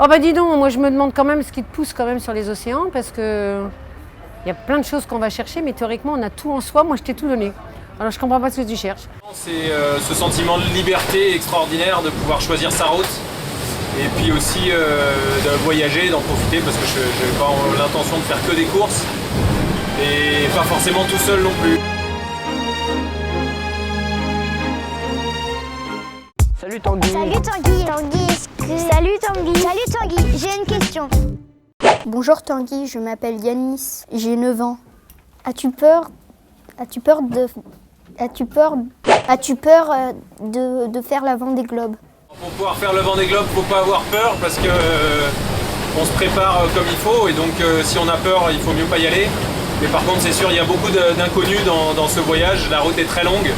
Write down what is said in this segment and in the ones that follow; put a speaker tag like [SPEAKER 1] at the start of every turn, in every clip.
[SPEAKER 1] Oh bah dis donc, moi je me demande quand même ce qui te pousse quand même sur les océans parce que il y a plein de choses qu'on va chercher, mais théoriquement on a tout en soi. Moi je t'ai tout donné. Alors je comprends pas ce que tu cherches.
[SPEAKER 2] C'est ce sentiment de liberté extraordinaire de pouvoir choisir sa route et puis aussi de voyager, d'en profiter parce que je n'ai pas l'intention de faire que des courses et pas forcément tout seul non plus.
[SPEAKER 3] Salut Tanguy.
[SPEAKER 4] Salut Tanguy. Salut Tanguy. Salut Tanguy. J'ai une question. Bonjour Tanguy, je m'appelle Yanis, j'ai 9 ans. As-tu peur de faire la Vendée Globe?
[SPEAKER 2] Pour pouvoir faire le Vendée Globe, faut pas avoir peur parce que on se prépare comme il faut et donc si on a peur, il faut mieux pas y aller. Mais par contre, c'est sûr, il y a beaucoup d'inconnus dans ce voyage. La route est très longue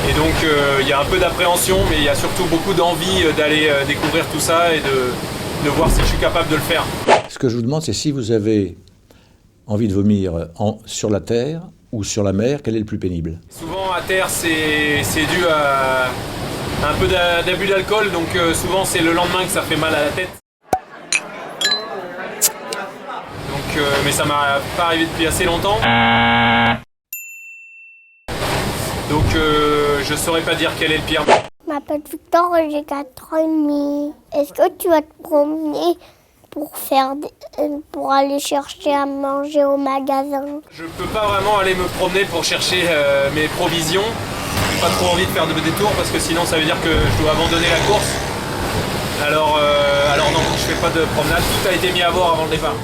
[SPEAKER 2] et donc il y a un peu d'appréhension, mais il y a surtout beaucoup d'envie d'aller découvrir tout ça et de voir si je suis capable de le faire.
[SPEAKER 5] Ce que je vous demande, c'est si vous avez envie de vomir sur la terre ou sur la mer, quel est le plus pénible?
[SPEAKER 2] Souvent à terre, c'est dû à un peu d'abus d'alcool, donc souvent c'est le lendemain que ça fait mal à la tête. Donc, mais ça m'a pas arrivé depuis assez longtemps. Donc je saurais pas dire quel est le pire.
[SPEAKER 4] Je m'appelle Victor et j'ai 4 ans et demi. Est-ce que tu vas te promener pour aller chercher à manger au magasin?
[SPEAKER 2] Je peux pas vraiment aller me promener pour chercher mes provisions. J'ai pas trop envie de faire de détours parce que sinon ça veut dire que je dois abandonner la course. Alors non, je fais pas de promenade. Tout a été mis à bord avant le départ.